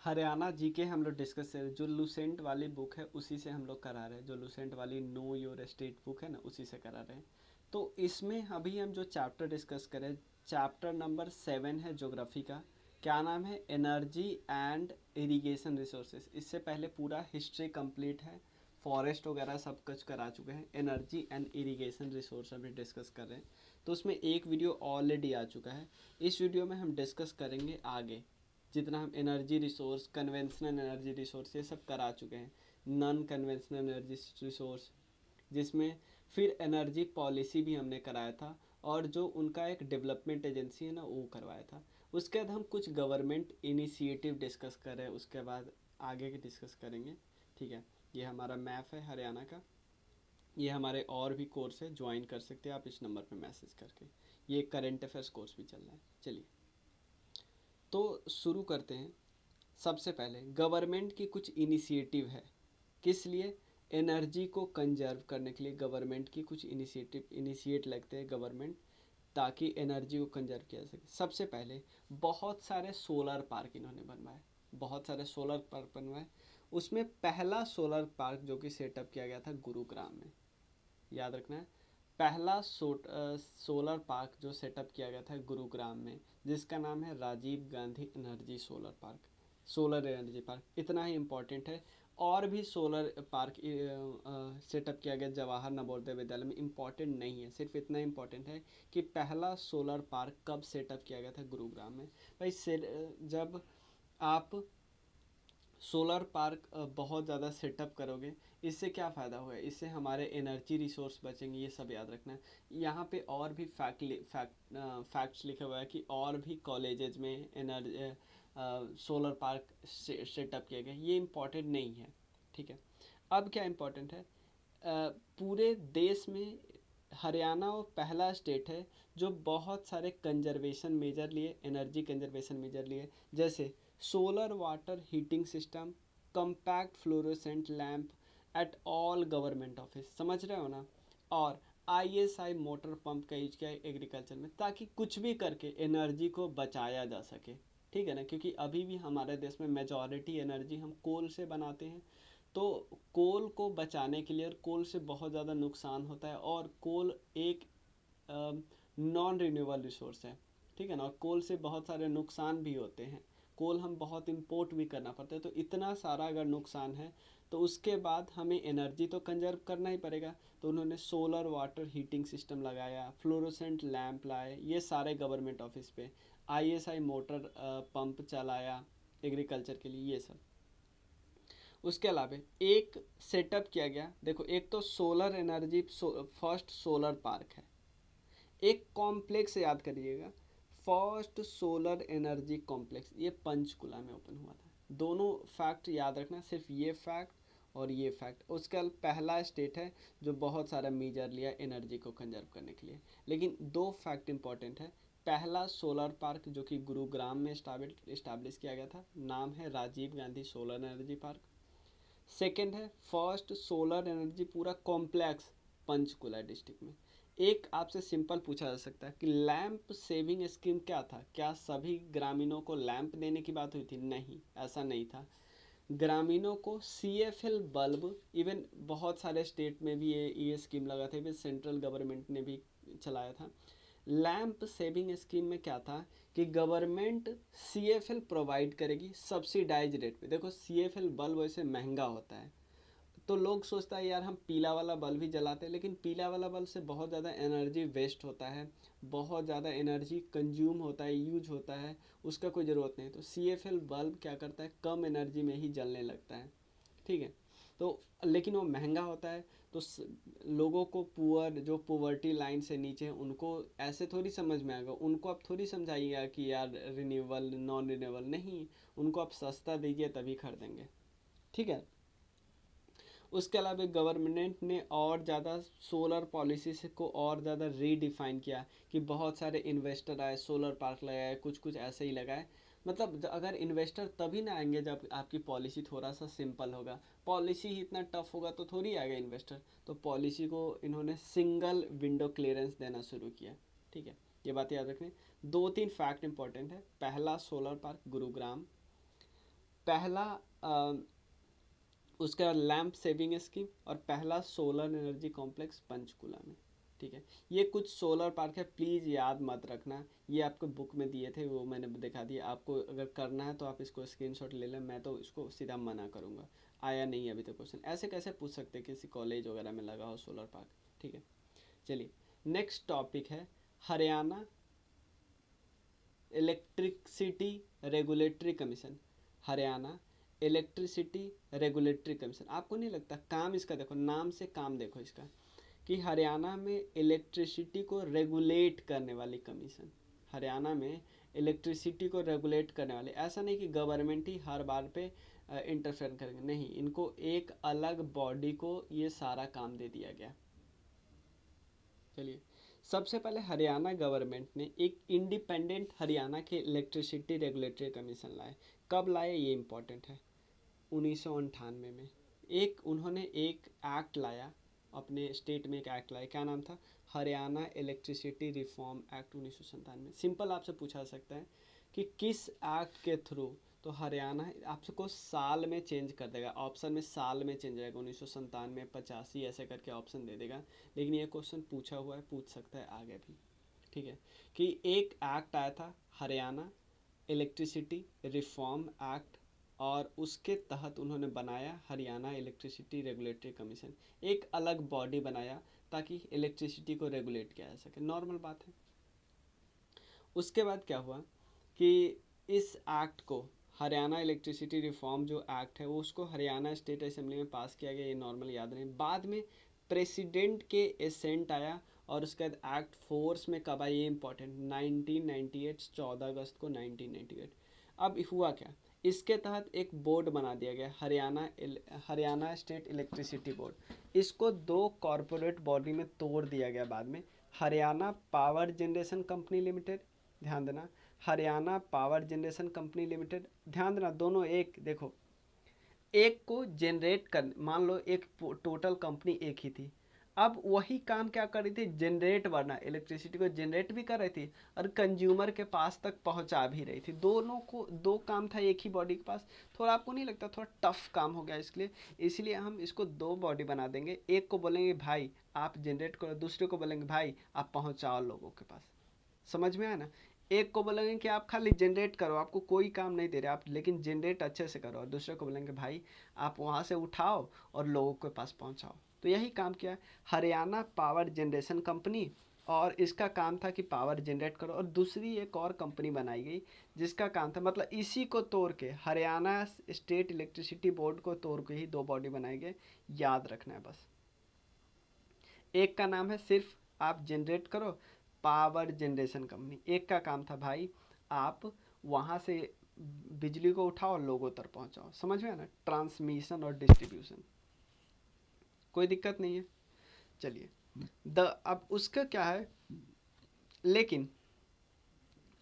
Haryana GK हम लोग discuss कर रहे हैं। जो लुसेंट वाली बुक है उसी से हम लोग करा रहे हैं। जो लुसेंट वाली नो योर स्टेट बुक है ना, उसी से करा रहे हैं। तो इसमें अभी हम जो चैप्टर डिस्कस करें, चैप्टर नंबर 7 है ज्योग्राफी का। क्या नाम है? Energy and irrigation resources. इससे पहले पूरा हिस्ट्री कंप्लीट है, फॉरेस्ट वगैरह सब कुछ करा चुके हैं। एनर्जी एंड इरिगेशन रिसोर्स अभी डिस्कस कर रहे हैं। तो उसमें एक वीडियो ऑलरेडी आ चुका है। इस वीडियो में हम डिस्कस करेंगे आगे जितना हम energy resource, conventional energy resource ये सब करा चुके हैं। नॉन कन्वेंशनल एनर्जी रिसोर्स, जिसमें फिर एनर्जी पॉलिसी भी हमने कराया था, और जो उनका एक डेवलपमेंट एजेंसी है ना, वो करवाया था। उसके बाद हम कुछ गवर्नमेंट इनिशिएटिव डिस्कस कर रहे हैं, उसके बाद आगे के डिस्कस करेंगे। ठीक है, ये हमारा मैप है हरियाणा का। ये हमारे और भी कोर्स है, ज्वाइन कर सकते हैं आप इस नंबर पे मैसेज करके। ये करेंट अफेयर्स कोर्स भी चल रहा है। चलिए तो शुरू करते हैं। सबसे पहले गवर्नमेंट की कुछ इनिशिएटिव है, किस लिए? एनर्जी को कंजर्व करने के लिए गवर्नमेंट की कुछ इनिशिएटिव इनिशिएट लगते हैं गवर्नमेंट, ताकि एनर्जी को कंजर्व किया जा सके। सबसे पहले बहुत सारे सोलर पार्क इन्होंने बनवाए, बहुत सारे सोलर पार्क बनवाए। उसमें पहला सोलर पार्क जो कि सेटअप किया गया था गुरुग्राम में, याद रखना है। पहला सोलर पार्क जो सेटअप किया गया था गुरुग्राम में, जिसका नाम है Rajiv Gandhi energy solar park, solar energy park. इतना ही इम्पोर्टेंट है। और भी सोलर पार्क सेटअप किया गया जवाहर नवोदय विद्यालय में, इम्पोर्टेंट नहीं है, सिर्फ इतना इम्पोर्टेंट है कि पहला सोलर पार्क कब सेटअप किया गया था गुरुग्राम में। भाई जब आप सोलर पार्क बहुत ज़्यादा सेटअप करोगे, इससे क्या फ़ायदा होगा? इससे हमारे एनर्जी रिसोर्स बचेंगे, ये सब याद रखना है। यहाँ पे और भी फैक्ट्स लिखे हुआ है कि और भी कॉलेजेस में एनर्जी सोलर पार्क सेटअप किए गए। ये इम्पोर्टेंट नहीं है, ठीक है। अब क्या इम्पोर्टेंट है? पूरे देश में हरियाणा वो पहला स्टेट है जो बहुत सारे कंजर्वेशन मेजर लिए, एनर्जी कंजर्वेशन मेजर लिए, जैसे solar water heating system, compact fluorescent lamp at all government office, समझ रहे हो ना? और ISI मोटर पंप का यूज किया है एग्रीकल्चर में, ताकि कुछ भी करके एनर्जी को बचाया जा सके। ठीक है ना, क्योंकि अभी भी हमारे देश में मेजॉरिटी एनर्जी हम कोल से बनाते हैं। तो कोल को बचाने के लिए, और कोल से बहुत ज़्यादा नुकसान होता है, और कोल एक नॉन रिन्यूएबल रिसोर्स है, ठीक है ना, और कोल से बहुत सारे नुकसान भी होते हैं। कोल हम बहुत इंपोर्ट भी करना पड़ता है। तो इतना सारा अगर नुकसान है, तो उसके बाद हमें एनर्जी तो कंजर्व करना ही पड़ेगा। तो उन्होंने सोलर वाटर हीटिंग सिस्टम लगाया, फ्लोरोसेंट लैम्प लाए, ये सारे गवर्नमेंट ऑफिस पे। ISI मोटर पंप चलाया एग्रीकल्चर के लिए, ये सब। उसके अलावा एक सेटअप किया गया, देखो, एक तो solar energy first solar park है। एक कॉम्प्लेक्स याद करिएगा, फर्स्ट सोलर एनर्जी कॉम्प्लेक्स, ये पंचकुला में ओपन हुआ था। दोनों फैक्ट याद रखना, सिर्फ ये फैक्ट और ये फैक्ट। उसका पहला स्टेट है जो बहुत सारा मेजर लिया एनर्जी को कंजर्व करने के लिए। लेकिन दो फैक्ट इंपॉर्टेंट है। पहला सोलर पार्क जो कि गुरुग्राम में इस्टाब्लिश किया गया था, नाम है Rajiv Gandhi solar energy park. Second है फर्स्ट सोलर एनर्जी पूरा कॉम्प्लेक्स पंचकुला डिस्ट्रिक्ट में। एक आपसे सिंपल पूछा जा सकता है कि लैंप सेविंग स्कीम क्या था? क्या सभी ग्रामीणों को लैंप देने की बात हुई थी? नहीं, ऐसा नहीं था। ग्रामीणों को CFL बल्ब, इवन बहुत सारे स्टेट में भी ये स्कीम लगा था, इवन सेंट्रल गवर्नमेंट ने भी चलाया था। लैंप सेविंग स्कीम में क्या था कि गवर्नमेंट CFL प्रोवाइड करेगी सब्सिडाइज रेट पे। देखो, CFL बल्ब वैसे महंगा होता है, तो लोग सोचता है यार हम पीला वाला बल्ब ही जलाते हैं, लेकिन पीला वाला बल्ब से बहुत ज़्यादा एनर्जी वेस्ट होता है, बहुत ज़्यादा एनर्जी कंज्यूम होता है, यूज होता है, उसका कोई ज़रूरत नहीं। तो CFL बल्ब क्या करता है, कम एनर्जी में ही जलने लगता है, ठीक है। तो लेकिन वो महंगा होता है। तो लोगों को, पुअर जो पोवर्टी लाइन से नीचे हैं, उनको ऐसे थोड़ी समझ में आएगा। उनको आप थोड़ी समझाइएगा कि यार रिन्यूएबल नॉन रिन्यूएबल, नहीं, उनको आप सस्ता दीजिए तभी खरीदेंगे, ठीक है। उसके अलावा गवर्नमेंट ने और ज़्यादा सोलर पॉलिसी से को और ज़्यादा रीडिफाइन किया कि बहुत सारे इन्वेस्टर आए, सोलर पार्क लगाए, कुछ कुछ ऐसे ही लगाए। मतलब अगर इन्वेस्टर तभी ना आएंगे जब आपकी पॉलिसी थोड़ा सा सिंपल होगा। पॉलिसी ही इतना टफ होगा तो थोड़ी आएगा इन्वेस्टर। तो पॉलिसी को इन्होंने सिंगल विंडो क्लियरेंस देना शुरू किया, ठीक है। ये बात याद रखनी। दो तीन फैक्ट इंपॉर्टेंट है। पहला सोलर पार्क गुरुग्राम, पहला उसके बाद लैंप सेविंग स्कीम, और पहला सोलर एनर्जी कॉम्प्लेक्स पंचकुला में। ठीक है, ये कुछ सोलर पार्क है, प्लीज़ याद मत रखना, ये आपको बुक में दिए थे वो मैंने दिखा दिया। आपको अगर करना है तो आप इसको स्क्रीनशॉट ले लें, मैं तो इसको सीधा मना करूँगा, आया नहीं अभी तक क्वेश्चन। ऐसे कैसे पूछ सकते हैं किसी कॉलेज वगैरह में लगा हो सोलर पार्क। ठीक है, चलिए नेक्स्ट टॉपिक है Haryana electricity regulatory commission. Haryana electricity regulatory commission, आपको नहीं लगता काम इसका देखो, नाम से काम देखो इसका, कि हरियाणा में इलेक्ट्रिसिटी को रेगुलेट करने वाली कमीशन। हरियाणा में इलेक्ट्रिसिटी को रेगुलेट करने वाले, ऐसा नहीं कि गवर्नमेंट ही हर बार पे इंटरफेयर करेंगे, नहीं, इनको एक अलग बॉडी को ये सारा काम दे दिया गया। चलिए, सबसे पहले हरियाणा गवर्नमेंट ने एक इंडिपेंडेंट हरियाणा के इलेक्ट्रिसिटी रेगुलेटरी कमीशन लाए। कब लाए ये इंपॉर्टेंट है, 1998 में उन्होंने एक एक्ट लाया, अपने स्टेट में एक एक्ट लाया, क्या नाम था, Haryana electricity reform act 1997। Simple आपसे पूछा सकता है कि किस एक्ट के थ्रू, तो हरियाणा आपको साल में चेंज कर देगा, ऑप्शन में साल में चेंज आएगा, 1997, 85 ऐसे करके ऑप्शन दे देगा। लेकिन ये क्वेश्चन पूछा हुआ है, पूछ सकता है आगे भी। ठीक है, कि एक एक्ट आया था हरियाणा इलेक्ट्रिसिटी रिफॉर्म एक्ट, और उसके तहत उन्होंने बनाया हरियाणा इलेक्ट्रिसिटी रेगुलेटरी कमीशन, एक अलग बॉडी बनाया ताकि इलेक्ट्रिसिटी को रेगुलेट किया जा सके, नॉर्मल बात है। उसके बाद क्या हुआ कि इस एक्ट को, हरियाणा इलेक्ट्रिसिटी रिफॉर्म जो एक्ट है वो, उसको हरियाणा स्टेट असेंबली में पास किया गया, ये नॉर्मल याद नहीं। बाद में प्रेसिडेंट के एसेंट आया, और उसके बाद एक्ट फोर्स में कब आया, ये इंपॉर्टेंट, 1998, 14 अगस्त को 1998। अब हुआ क्या, इसके तहत एक बोर्ड बना दिया गया, हरियाणा स्टेट इलेक्ट्रिसिटी बोर्ड। इसको दो कॉरपोरेट बॉडी में तोड़ दिया गया बाद में, Haryana power generation company limited, ध्यान देना, Haryana power generation company limited, ध्यान देना, दोनों एक, देखो एक को जनरेट कर, मान लो एक टोटल कंपनी एक ही थी, अब वही काम क्या कर रही थी, जनरेट, वरना इलेक्ट्रिसिटी को जनरेट भी कर रही थी और कंज्यूमर के पास तक पहुंचा भी रही थी, दोनों को दो काम था एक ही बॉडी के पास। थोड़ा आपको नहीं लगता थोड़ा टफ काम हो गया इसके लिए, इसलिए हम इसको दो बॉडी बना देंगे, एक को बोलेंगे भाई आप जनरेट करो, दूसरे को बोलेंगे भाई आप पहुंचाओ लोगों के पास। समझ में आया ना, एक को बोलेंगे कि आप खाली जनरेट करो, आपको कोई काम नहीं दे रहे आप, लेकिन जनरेट अच्छे से करो, और दूसरे को बोलेंगे भाई आप वहाँ से उठाओ और लोगों के पास पहुँचाओ। तो यही काम किया हरियाणा पावर जनरेशन कंपनी, और इसका काम था कि पावर जनरेट करो, और दूसरी एक और कंपनी बनाई गई जिसका काम था, मतलब इसी को तोड़ के, हरियाणा स्टेट इलेक्ट्रिसिटी बोर्ड को तोड़ के ही दो बॉडी बनाए गए, याद रखना है बस। एक का नाम है सिर्फ आप जनरेट करो, पावर जनरेशन कंपनी, एक का काम था भाई आप वहाँ से बिजली को उठाओ और लोगों तक पहुँचाओ। समझ में आया ना, ट्रांसमिशन और डिस्ट्रीब्यूशन, कोई दिक्कत नहीं है। चलिए अब उसका क्या है, लेकिन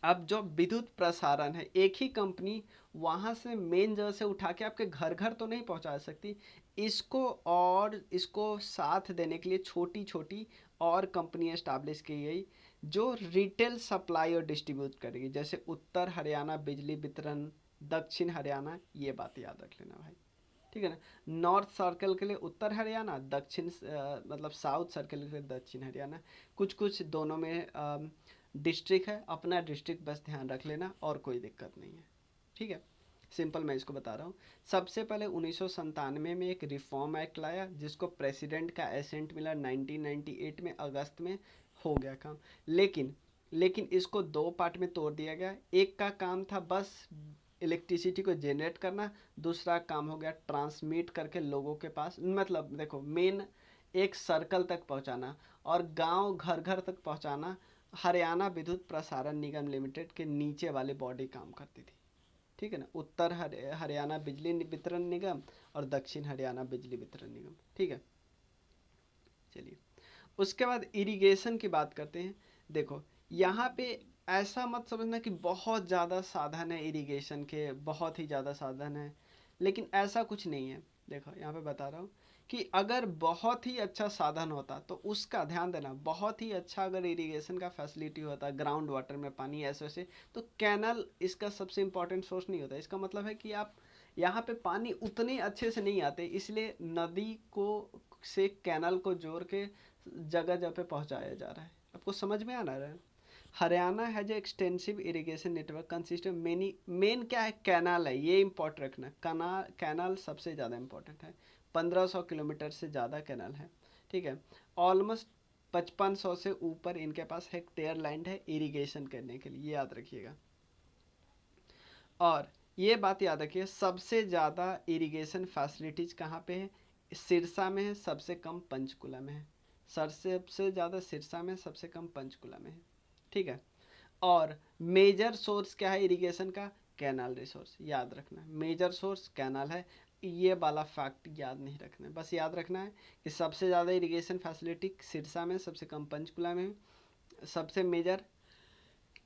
अब जो विद्युत प्रसारण है, एक ही कंपनी वहाँ से मेन जगह से उठा के आपके घर घर तो नहीं पहुँचा सकती, इसको साथ देने के लिए छोटी छोटी और कंपनी एस्टैब्लिश की गई जो रिटेल सप्लाई और डिस्ट्रीब्यूट करेगी, जैसे उत्तर हरियाणा बिजली वितरण, दक्षिण हरियाणा, ये बात याद रख लेना भाई, ठीक है ना। नॉर्थ सर्कल के लिए उत्तर हरियाणा, दक्षिण मतलब साउथ सर्कल के लिए दक्षिण हरियाणा, कुछ कुछ दोनों में डिस्ट्रिक्ट है, अपना डिस्ट्रिक्ट बस ध्यान रख लेना और कोई दिक्कत नहीं है, ठीक है। सिंपल मैं इसको बता रहा हूँ। सबसे पहले 1997 में एक रिफॉर्म एक्ट लाया जिसको प्रेसिडेंट का एसेंट मिला 1998 में, अगस्त में हो गया काम, लेकिन इसको दो पार्ट में तोड़ दिया गया। एक का काम था बस इलेक्ट्रिसिटी को जनरेट करना, दूसरा काम हो गया ट्रांसमिट करके लोगों के पास, मतलब देखो मेन एक सर्कल तक पहुंचाना और गांव घर घर तक पहुंचाना हरियाणा विद्युत प्रसारण निगम लिमिटेड के नीचे वाली बॉडी काम करती थी, ठीक है ना। उत्तर हरियाणा बिजली वितरण निगम और दक्षिण हरियाणा बिजली वितरण निगम, ठीक है। चलिए उसके बाद इरिगेशन की बात करते हैं। देखो यहाँ पे ऐसा मत समझना कि बहुत ज़्यादा साधन है इरिगेशन के, बहुत ही ज़्यादा साधन है, लेकिन ऐसा कुछ नहीं है। देखो यहाँ पे बता रहा हूँ, कि अगर बहुत ही अच्छा साधन होता तो उसका ध्यान देना, बहुत ही अच्छा अगर इरिगेशन का फैसिलिटी होता, ग्राउंड वाटर में पानी ऐसे वैसे, तो कैनल इसका सबसे इम्पोर्टेंट सोर्स नहीं होता। इसका मतलब है कि आप यहाँ पे पानी उतने अच्छे से नहीं आते, इसलिए नदी को से कैनल को जोड़ के जगह जगह पे पहुँचाया जा रहा है। आपको समझ में आ रहा है? Haryana has extensive irrigation network consist many, main क्या है, कैनाल है, ये इंपॉर्टेंट रखना। कैनाल सबसे ज़्यादा इंपॉर्टेंट है, 1500 किलोमीटर से ज़्यादा कैनाल है, ठीक है। ऑलमोस्ट 5500 से ऊपर इनके पास हेक्टेयर लैंड है इरिगेशन करने के लिए, ये याद रखिएगा। और ये बात याद रखिए, सबसे ज़्यादा इरिगेशन फैसिलिटीज़ कहाँ पे है? सिरसा में है, सबसे कम पंचकुला में है। सबसे ज़्यादा सिरसा में, सबसे कम पंचकुला में है, ठीक है। और मेजर सोर्स क्या है इरिगेशन का? कैनाल रिसोर्स, याद रखना, मेजर सोर्स कैनाल है। ये वाला फैक्ट याद नहीं रखना है, बस याद रखना है कि सबसे ज़्यादा इरिगेशन फैसिलिटी सिरसा में, सबसे कम पंचकुला में, सबसे मेजर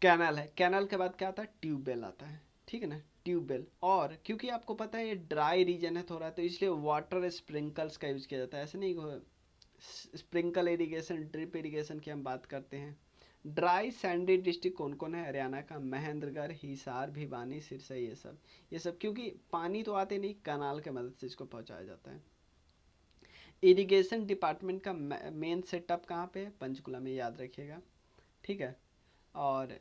कैनाल है। कैनाल के बाद क्या आता है? ट्यूबवेल आता है, ठीक है ना, ट्यूबवेल। और क्योंकि आपको पता है ये ड्राई रीजन है थोड़ा, तो इसलिए वाटर स्प्रिंकल्स का यूज़ किया जाता है। ऐसे नहीं, स्प्रिंकल इरिगेशन, ड्रिप इरिगेशन की हम बात करते हैं। ड्राई सैंडी डिस्ट्रिक्ट कौन कौन है हरियाणा का? महेंद्रगढ़, हिसार, भिवानी, सिरसा, ये सब क्योंकि पानी तो आते नहीं, कनाल के मदद से इसको पहुंचाया जाता है। इरिगेशन डिपार्टमेंट का मेन सेटअप कहाँ पे है? पंचकुला में, याद रखिएगा, ठीक है। और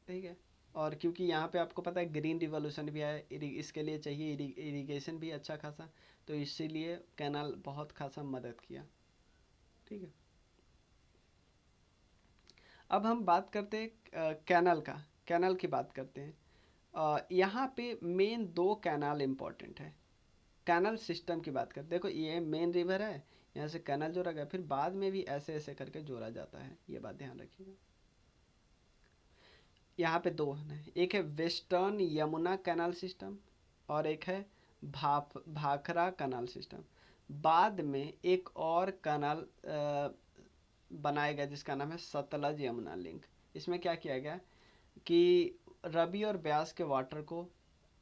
ठीक है, और क्योंकि यहाँ पे आपको पता है ग्रीन रिवॉल्यूशन भी आया, इसके लिए चाहिए इरिगेशन भी अच्छा खासा, तो इसीलिए कैनाल बहुत खासा मदद किया, ठीक है। अब हम बात करते हैं कैनाल का, कैनाल की बात करते हैं। यहाँ पे मेन दो कैनाल इम्पोर्टेंट है। कैनाल सिस्टम की बात करते, देखो ये मेन रिवर है, यहाँ से कैनाल जोड़ा गया, फिर बाद में भी ऐसे ऐसे करके जोड़ा जाता है, ये बात ध्यान रखिएगा। यहाँ पे दो है, एक है वेस्टर्न यमुना कैनाल सिस्टम और एक है भाखरा कैनाल सिस्टम। बाद में एक और कैनाल बनाया गया जिसका नाम है सतलज यमुना लिंक। इसमें क्या किया गया कि रबी और ब्यास के वाटर को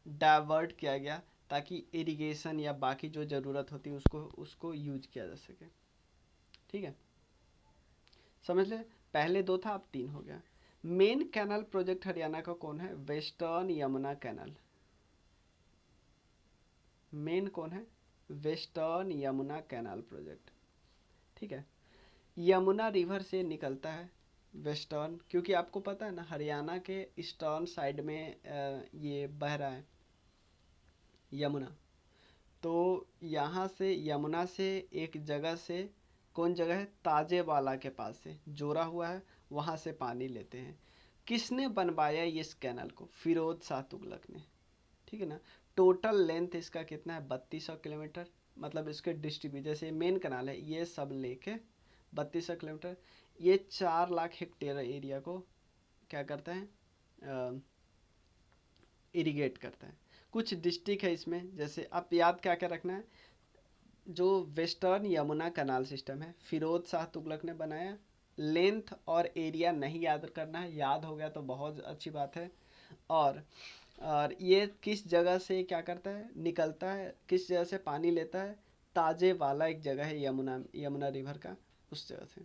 डाइवर्ट किया गया ताकि इरिगेशन या बाकी जो ज़रूरत होती है उसको उसको यूज किया जा सके, ठीक है, समझ ले। पहले दो था, अब तीन हो गया। मेन कैनाल प्रोजेक्ट हरियाणा का कौन है? Western Yamuna canal. मेन कौन है? वेस्टर्न यमुना कैनाल प्रोजेक्ट, ठीक है। यमुना रिवर से निकलता है वेस्टर्न, क्योंकि आपको पता है ना हरियाणा के ईस्टर्न साइड में ये बह रहा है यमुना। तो यहाँ से यमुना से एक जगह से, कौन जगह है? ताजेवाला के पास से जोड़ा हुआ है, वहाँ से पानी लेते हैं। किसने बनवाया इस कैनाल को? फिरोज शाह तुगलक ने, ठीक है ना। टोटल लेंथ इसका कितना है? 3200 किलोमीटर। मतलब इसके डिस्ट्रीब्यूट, जैसे मेन कैनाल है, ये सब लेके 3200 किलोमीटर, ये 4 लाख हेक्टेयर एरिया को क्या करता है? इरिगेट करता है। कुछ डिस्ट्रिक्ट है इसमें, जैसे आप याद क्या क्या रखना है, जो वेस्टर्न यमुना कैनाल सिस्टम है फिरोज शाह तुगलक ने बनाया। लेंथ और एरिया नहीं याद करना है, याद हो गया तो बहुत अच्छी बात है। और ये किस जगह से क्या करता है? निकलता है, किस जगह से पानी लेता है? ताजे वाला एक जगह है यमुना, यमुना रिवर का, उस जगह से।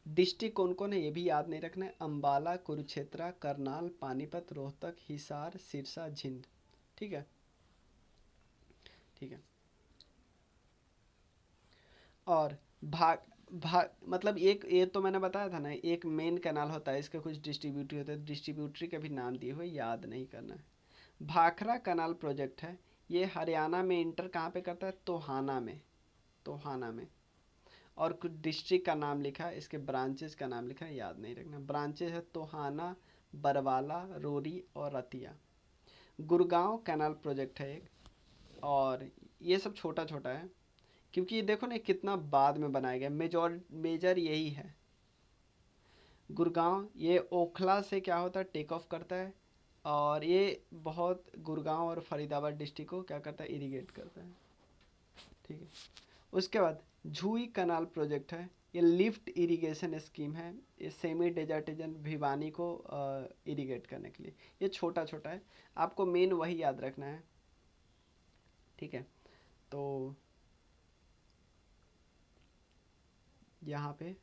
डिस्ट्रिक्ट कौन कौन है ये भी याद नहीं रखना है, अम्बाला, कुरुक्षेत्र, करनाल, पानीपत, रोहतक, हिसार, सिरसा, झिंड, ठीक है, ठीक है। और भाग भाग मतलब एक, ये तो मैंने बताया था ना, एक मेन कैनाल होता है, इसके कुछ डिस्ट्रीब्यूटरी होते हैं, डिस्ट्रीब्यूटरी के भी नाम दिए हुए याद नहीं करना है। भाखरा कैनाल प्रोजेक्ट है, ये हरियाणा में इंटर कहाँ पे करता है? तोहाना में, तोहाना में। और कुछ डिस्ट्रिक्ट का नाम लिखा है, इसके ब्रांचेस का नाम लिखा है, याद नहीं रखना। ब्रांचेस है तोहाना, बरवाला, रोरी और रतिया। गुड़गांव कैनाल प्रोजेक्ट है एक, और ये सब छोटा छोटा है, क्योंकि ये देखो ना कितना बाद में बनाया गया, मेजर यही है। गुड़गांव ये ओखला से क्या होता है? टेक ऑफ करता है, और ये बहुत गुड़गांव और फरीदाबाद डिस्ट्रिक्ट को क्या करता है? इरिगेट करता है, ठीक है। उसके बाद झुई कैनाल प्रोजेक्ट है, ये लिफ्ट इरिगेशन स्कीम है, ये सेमी डेजर्टिजन भिवानी को इरिगेट करने के लिए। ये छोटा छोटा है, आपको मेन वही याद रखना है, ठीक है। तो यहाँ पे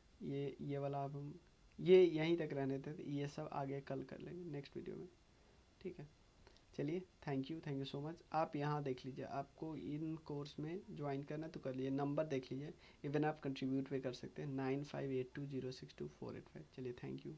ये वाला अब हम ये यहीं तक रहने थे, ये सब आगे कल कर लेंगे नेक्स्ट वीडियो में, ठीक है। चलिए, थैंक यू सो मच। आप यहाँ देख लीजिए, आपको इन कोर्स में ज्वाइन करना तो कर लीजिए, नंबर देख लीजिए, इवन आप कंट्रीब्यूट भी कर सकते हैं 9582062485। चलिए, थैंक यू।